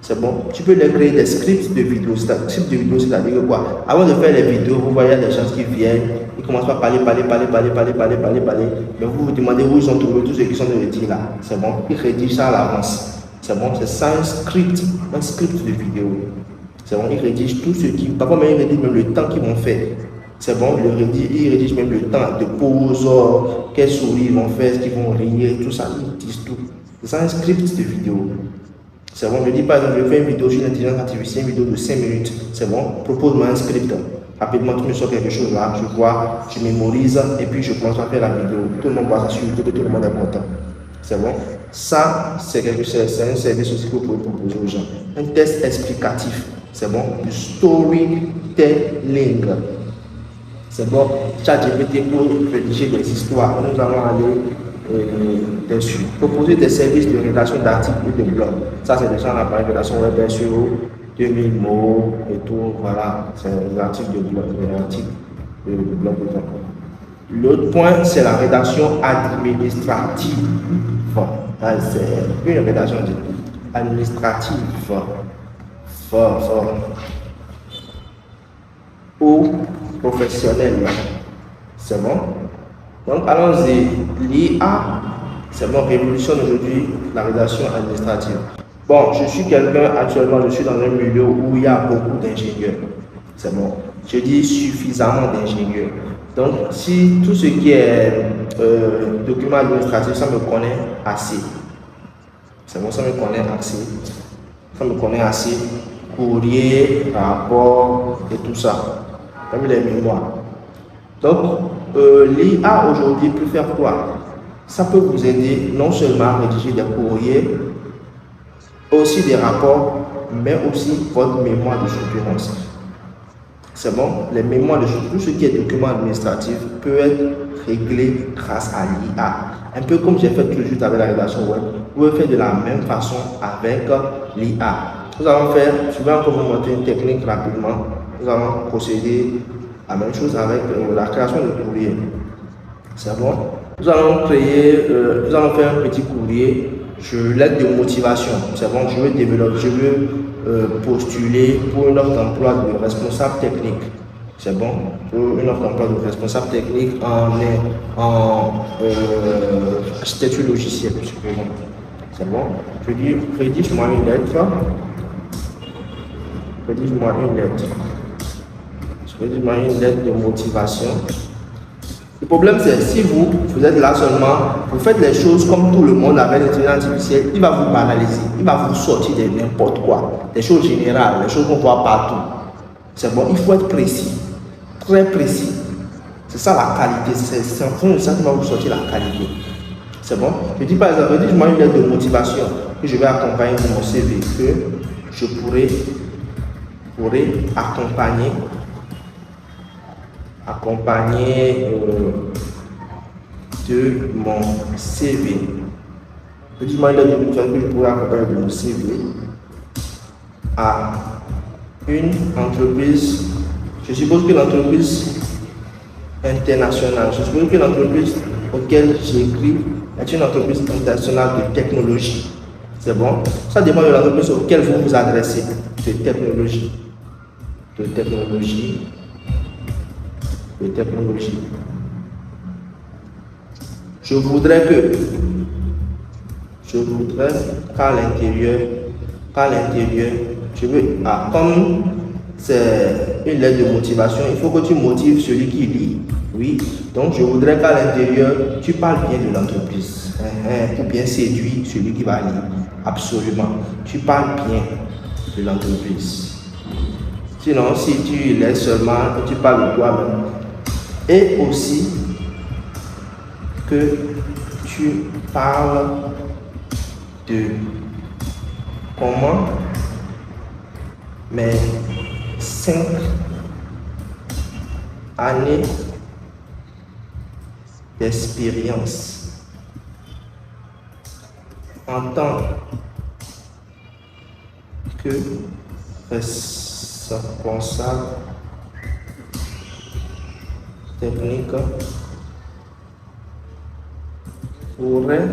C'est bon, tu peux leur créer des scripts de vidéos. Scripts de vidéos, c'est-à-dire quoi? Avant de faire les vidéos, vous voyez des gens qui viennent, ils commencent par parler. Mais vous vous demandez où ils ont trouvé tout ce qu'ils sont de dire là. C'est bon, ils rédigent ça à l'avance. C'est bon, c'est ça un script de vidéo. C'est bon, ils rédigent tout ce qui. Parfois même ils rédigent même le temps qu'ils vont faire. C'est bon, ils rédigent même le temps de pause, quels sourires ils vont faire, ce qu'ils vont rire, tout ça, ils disent tout. C'est ça un script de vidéo. C'est bon, je dis par exemple, je fais une vidéo sur l'intelligence artificielle, une vidéo de 5 minutes. C'est bon, propose-moi un script. Rapidement, tu me sors quelque chose là, je vois, je mémorise et puis je commence à faire la vidéo. Tout le monde voit ça sur YouTube, tout le monde est content. C'est bon. Ça, c'est un service aussi que vous pouvez proposer aux gens. Un test explicatif. C'est bon. Du storytelling. C'est bon. ChatGPT pour rédiger des histoires. Nous allons aller dessus. Proposer des services de rédaction d'articles et de blogs. Ça, c'est déjà la rédaction web sur 2000 mots et tout. Voilà. C'est des articles de blog. L'autre point, c'est la rédaction administrative. C'est une rédaction administrative fort ou professionnelle. C'est bon? Donc, allons-y. L'IA, c'est bon, révolutionne aujourd'hui la rédaction administrative. Bon, je suis quelqu'un, actuellement, je suis dans un milieu où il y a beaucoup d'ingénieurs. C'est bon. Je dis suffisamment d'ingénieurs. Donc, si tout ce qui est document administratif, ça me connaît assez. C'est bon, ça me connaît assez. Ça me connaît assez. Courrier, rapport et tout ça. Même les mémoires. Donc, l'IA aujourd'hui peut faire quoi? Ça peut vous aider non seulement à rédiger des courriers, aussi des rapports, mais aussi votre mémoire de structurance. C'est bon, les mémoires de tout ce qui est document administratif peut être réglé grâce à l'IA. Un peu comme j'ai fait tout de suite avec la rédaction web, vous pouvez faire de la même façon avec l'IA. Nous allons faire, je vais encore vous montrer une technique rapidement. Nous allons procéder à la même chose avec la création de courrier. C'est bon. Nous allons faire un petit courrier. Je l'aide de motivation. C'est bon, je veux développer, je veux postuler pour une offre d'emploi de responsable technique. C'est bon, pour une offre d'emploi de responsable technique en architecture logicielle. C'est bon. Je dis, rédige-moi une lettre. Rédige-moi une lettre. Rédige-moi une lettre de motivation. Le problème, c'est si vous êtes là seulement, vous faites les choses comme tout le monde avec l'intelligence artificielle, il va vous banaliser, il va vous sortir de n'importe quoi, des choses générales, des choses qu'on voit partout. C'est bon, il faut être précis, très précis. C'est ça la qualité, c'est en fond de ça qui va vous sortir la qualité. C'est bon. Je dis par exemple, dis-moi une lettre de motivation que je vais accompagner de mon CV, que je pourrais accompagner de mon CV. Dis-moi une lettre de motivation que je pourrais accompagner de mon CV à une entreprise. Je suppose que l'entreprise internationale, je suppose que l'entreprise auquel j'écris est une entreprise internationale de technologie. C'est bon? Ça dépend de l'entreprise auquel vous vous adressez. De technologie. Je voudrais qu'à l'intérieur, je veux, comme c'est une lettre de motivation. Il faut que tu motives celui qui lit. Oui, donc je voudrais qu'à l'intérieur, tu parles bien de l'entreprise. Pour bien séduire celui qui va lire. Absolument. Tu parles bien de l'entreprise. Sinon, si tu laisses seulement, que tu parles de toi-même. Et aussi que tu parles de comment mes 5 années d'expérience en tant que responsable technique pourrait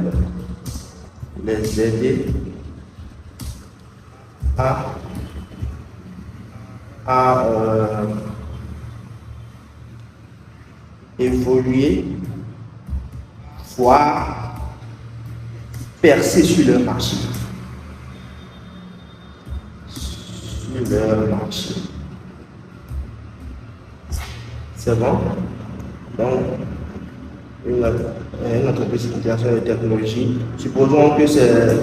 les aider à évoluer, voire percer sur leur marché. C'est bon? Donc, une entreprise internationale de technologie, supposons que c'est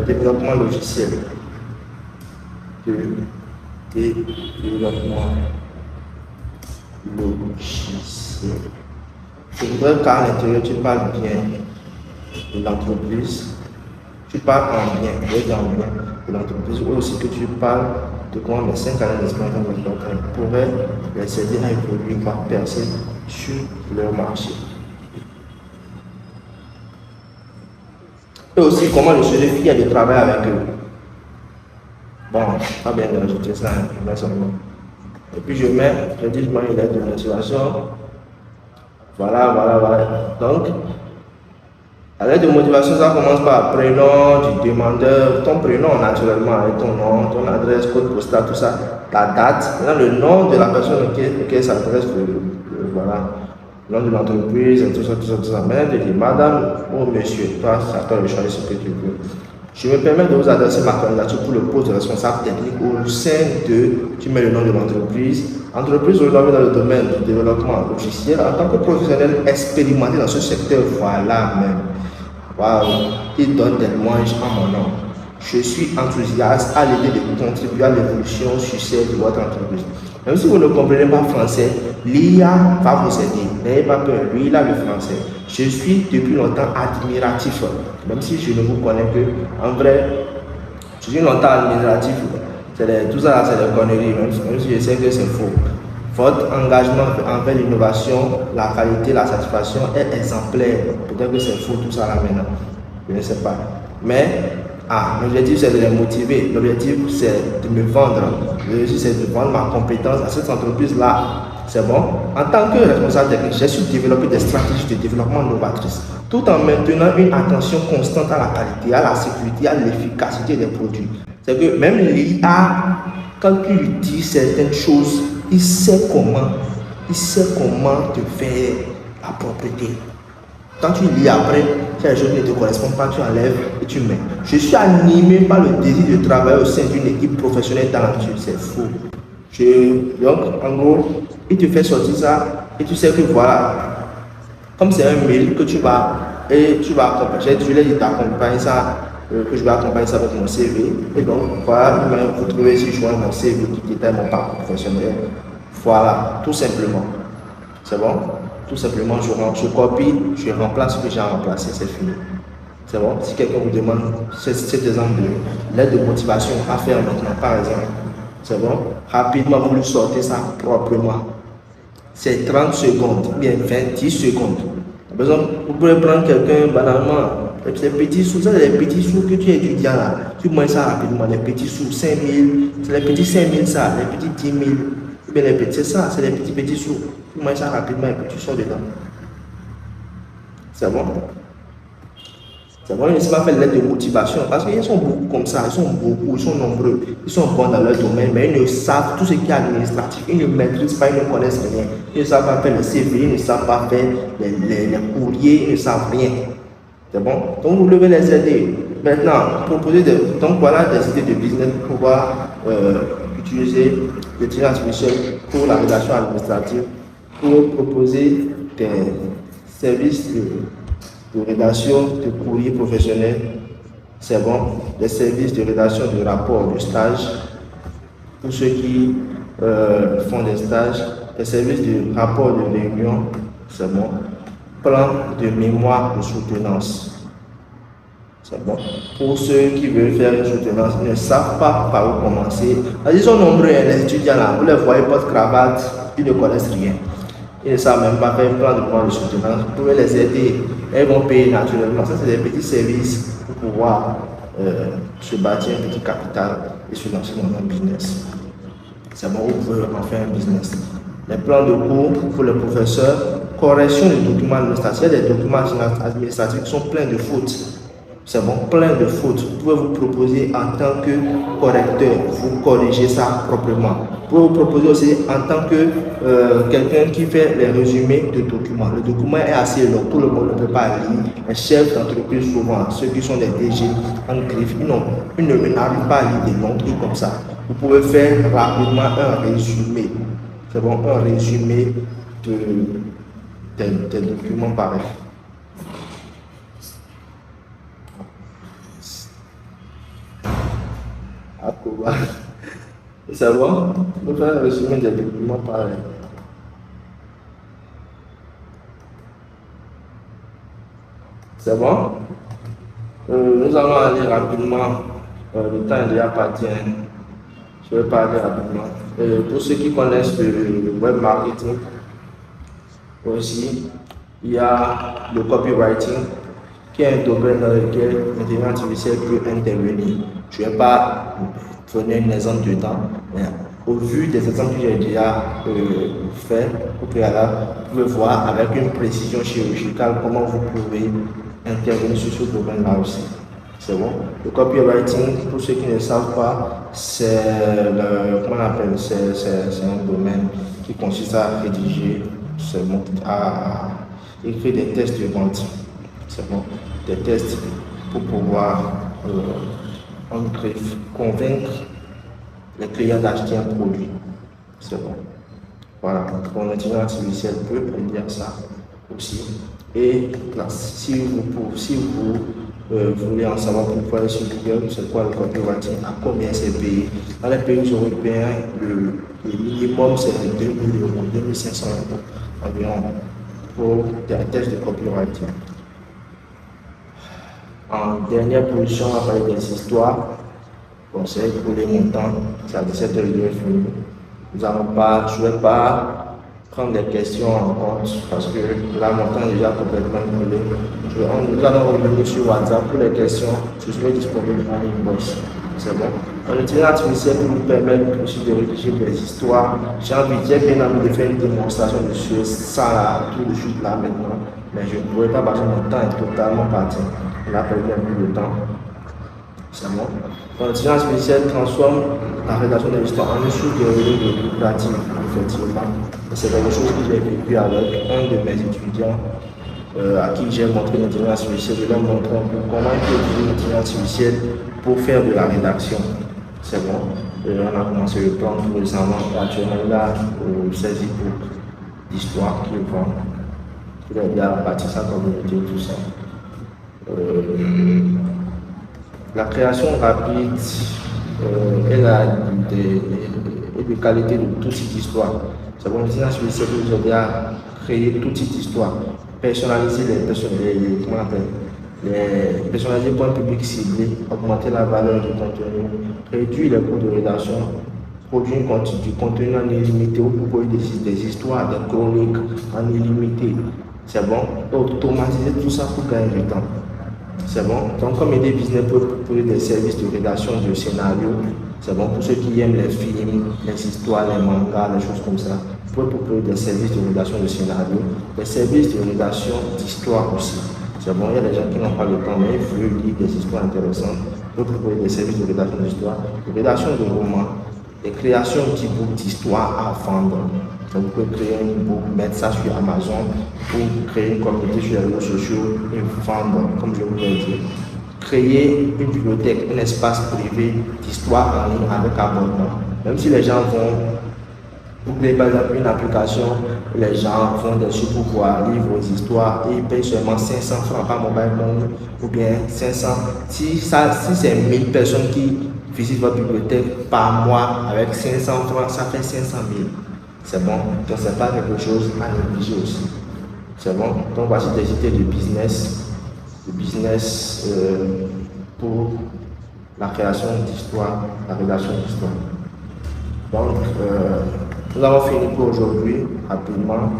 développement logiciel. Développement logiciel. Je voudrais qu'à l'intérieur, tu parles bien de l'entreprise. Tu parles en bien, de l'entreprise, ou aussi que tu parles de comment mes 5 années d'expérience dans le domaine pourraient les aider à évoluer, voire percer sur leur marché. Et aussi comment je serais fier de travailler avec eux. Bon, pas bien d'ajouter ça, mais seulement. Et puis je dis je mets une lettre de motivation. Voilà. Donc, la lettre de motivation, ça commence par prénom du demandeur, ton prénom naturellement, avec ton nom, ton adresse, code postal, tout ça, la date, le nom de la personne auquel s'adresse, voilà, le nom de l'entreprise, tout ça. Maintenant, je dis madame ou monsieur, toi, c'est à toi de choisir ce que tu veux. Je me permets de vous adresser ma candidature pour le poste de responsable technique au sein de, tu mets le nom de l'entreprise, entreprise aujourd'hui dans le domaine du développement logiciel, en tant que professionnel expérimenté dans ce secteur, voilà même. Waouh, il donne des louanges en mon nom. Je suis enthousiaste à l'idée de contribuer à l'évolution succès de votre entreprise. Même si vous ne comprenez pas français, l'IA va vous aider. N'ayez pas peur, lui il a le français. Je suis depuis longtemps admiratif, même si je ne vous connais que. En vrai, je suis longtemps admiratif. Tout ça c'est des conneries, même si je sais que c'est faux. Votre engagement envers l'innovation, la qualité, la satisfaction est exemplaire. Peut-être que c'est faux tout ça là maintenant. Je ne sais pas. Mais l'objectif c'est de les motiver. L'objectif c'est de me vendre. L'objectif c'est de vendre ma compétence à cette entreprise-là. C'est bon? En tant que responsable technique, j'ai su développer des stratégies de développement novatrices, tout en maintenant une attention constante à la qualité, à la sécurité, à l'efficacité des produits. C'est que même l'IA, quand tu lui dis certaines choses, il sait comment te faire la propreté. Quand tu lis après, si les choses ne te correspondent pas, tu enlèves et tu mets. Je suis animé par le désir de travailler au sein d'une équipe professionnelle talentueuse. C'est faux. Donc, en gros, il te fait sortir ça et tu sais que voilà, comme c'est un mail que tu vas accompagner, je l'ai dit d'accompagner ça, que je vais accompagner ça avec mon CV. Et donc, voilà, vous trouvez si je vois mon CV qui détaille mon parcours professionnel. Voilà, tout simplement. C'est bon? Tout simplement, je copie, je remplace ce que j'ai remplacé, c'est fini. C'est bon? Si quelqu'un vous demande cet exemple de lettre de motivation à faire maintenant, par exemple, c'est bon? Rapidement, vous lui sortez ça proprement. C'est 30 secondes, bien 20, 10 secondes. Par exemple, vous pouvez prendre quelqu'un banalement, les petits sous, ça c'est les petits sous que tu étudies là. Tu mets ça rapidement, les petits sous, 5 000, c'est les petits 5 000 ça, les petits 10 000. Mais les petits, c'est ça, c'est les petits sous. Tu manges ça rapidement et puis tu sors dedans. C'est bon? C'est bon, ils ne pas faire de lettres de motivation parce qu'ils sont beaucoup comme ça, ils sont nombreux, ils sont bons dans leur domaine, mais ils ne savent tout ce qui est administratif, ils ne maîtrisent pas, ils ne connaissent rien. Ils ne savent pas faire le CV, ils ne savent pas faire les courriers, ils ne savent rien. C'est bon? Donc vous devez les aider. Maintenant, proposer donc voilà des idées de business pour pouvoir utiliser l'intelligence artificielle pour la rédaction administrative, pour proposer des services de rédaction de courrier professionnel, c'est bon, des services de rédaction de rapports de stage, pour ceux qui font des stages, des services de rapports de réunion, c'est bon, plan de mémoire de soutenance. C'est bon. Pour ceux qui veulent faire une soutenance, ils ne savent pas par où commencer. Ils sont nombreux, les étudiants là, vous les voyez porte-cravate, ils ne connaissent rien. Ils ne savent même pas faire un plan de mémoire de soutenance. Vous pouvez les aider, elles vont payer naturellement. Ça, c'est des petits services pour pouvoir se bâtir un petit capital et se lancer dans un business. C'est bon, vous pouvez en faire un business. Les plans de cours pour les professeurs, correction des documents administratifs. Il y a des documents administratifs qui sont pleins de fautes. C'est bon, plein de fautes. Vous pouvez vous proposer en tant que correcteur, vous corrigez ça proprement. Vous pouvez vous proposer aussi en tant que quelqu'un qui fait les résumés de documents. Le document est assez long, tout le monde ne peut pas lire. Les chefs d'entreprise, souvent, ceux qui sont des DG en griffe, ils n'arrivent pas à lire des longs trucs comme ça. Vous pouvez faire rapidement un résumé. C'est bon, un résumé des documents pareils. C'est bon, on va faire un résumé des documents pareils. C'est bon? Nous allons aller rapidement. Le temps est déjà parti. Je vais parler rapidement. Pour ceux qui connaissent le web marketing, aussi, il y a le copywriting, qui est un domaine dans lequel l'intelligence artificielle peut intervenir. Je ne vais pas donner un exemple dedans, mais au vu des exemples que j'ai déjà fait au préalable, vous pouvez voir avec une précision chirurgicale comment vous pouvez intervenir sur ce domaine-là aussi. C'est bon. Le copywriting, pour ceux qui ne savent pas, c'est un domaine qui consiste à rédiger, à écrire des tests de vente. C'est bon. Des tests pour pouvoir convaincre les clients d'acheter un produit. C'est bon. Voilà. Mon intelligence artificielle peut aider à ça aussi. Et là, si vous voulez en savoir pourquoi sur Google, c'est quoi le copywriting, à combien c'est payé. Dans les pays européens, le minimum c'est 2 000 euros, 2 500 euros environ pour des tests de copywriting. En dernière position, on va parler des histoires. Conseil pour les montants, c'est à 17h30 fini. Je ne vais pas prendre des questions en compte parce que là, mon temps est déjà complètement brûlé. Nous allons revenir sur WhatsApp pour les questions. Je serai disponible en inbox. C'est bon. L'intelligence artificielle pour nous permettre aussi de rédiger des histoires. J'ai bien envie de faire une démonstration de ça là, tout de suite là maintenant. Mais je ne pourrais pas parce que mon temps est totalement parti. On a perdu un peu de temps. C'est bon. L'intelligence artificielle transforme la rédaction des histoires en une source de revenus lucrative, effectivement. C'est quelque chose que j'ai vécu avec un de mes étudiants à qui j'ai montré l'intelligence artificielle. Je lui ai montré un peu comment il peut utiliser l'intelligence artificielle pour faire de la rédaction. C'est bon. On a commencé le plan tout récemment. Actuellement, il a 16 e-books d'histoire qu'il vend. Il a déjà bâti sa communauté, tout ça. La création rapide et de qualité de tout type d'histoire. C'est bon, l'intelligence artificielle vous aider à créer tout type d'histoire, personnaliser les personnaliser pour un public ciblé, augmenter la valeur du contenu, réduire les coûts de rédaction, produire du contenu en illimité ou proposer des histoires, des chroniques en illimité. C'est bon, automatiser tout ça pour gagner du temps. C'est bon. Donc, comme Idée Business peut proposer des services de rédaction de scénarios, c'est bon pour ceux qui aiment les films, les histoires, les mangas, les choses comme ça. Vous pouvez proposer des services de rédaction de scénarios, des services de rédaction d'histoire aussi. C'est bon, il y a des gens qui n'ont pas le temps, mais ils veulent lire des histoires intéressantes. Vous pouvez proposer des services de rédaction d'histoire, de rédaction de romans, des créations d'e-books d'histoire à vendre. Donc, vous pouvez créer un e-book, mettre ça sur Amazon ou créer une communauté sur les réseaux sociaux et vendre, comme je vous l'ai dit. Créer une bibliothèque, un espace privé d'histoire en ligne avec abonnement. Même si les gens vont, vous payez par exemple une application, les gens vont dessus pour voir, lire vos histoires et ils payent seulement 500 francs par mobile money ou bien 500. Si c'est 1000 personnes qui visitent votre bibliothèque par mois avec 500 francs, ça fait 500 000. C'est bon, donc c'est pas quelque chose à négliger aussi. C'est bon, donc voici des idées de business pour la création d'histoire, la rédaction d'histoire. Donc, nous avons fini pour aujourd'hui, rapidement.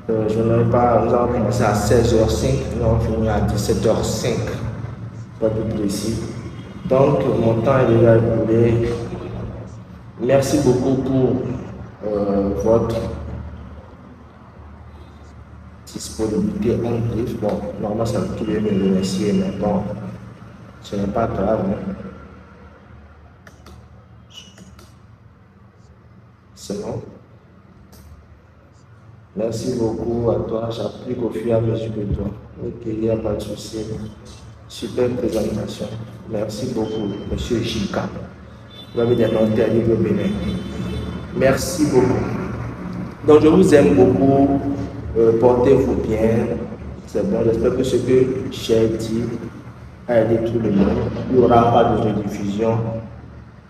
Nous avons commencé à 16h05, nous avons fini à 17h05, pas plus précis. Donc, mon temps est déjà écoulé. Merci beaucoup pour votre disponibilité en brief. Bon, normalement, ça vous devez me remercier, mais bon, ce n'est pas grave. Hein. C'est bon. Merci beaucoup à toi. J'applique au fur et à mesure de toi. Ok, il n'y a pas de souci. Super présentation. Merci beaucoup, Monsieur Chika. Vous avez des notes à livre Bénin. Merci beaucoup. Donc, je vous aime beaucoup. Portez-vous bien. C'est bon. J'espère que ce que j'ai dit a aidé tout le monde. Il n'y aura pas de rediffusion.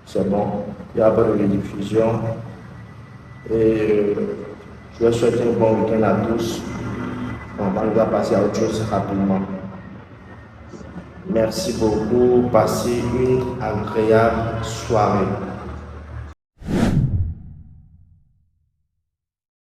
C'est bon. Il n'y aura pas de rediffusion. Et je vous souhaite un bon week-end à tous. On va passer à autre chose rapidement. Merci beaucoup. Passez une agréable soirée.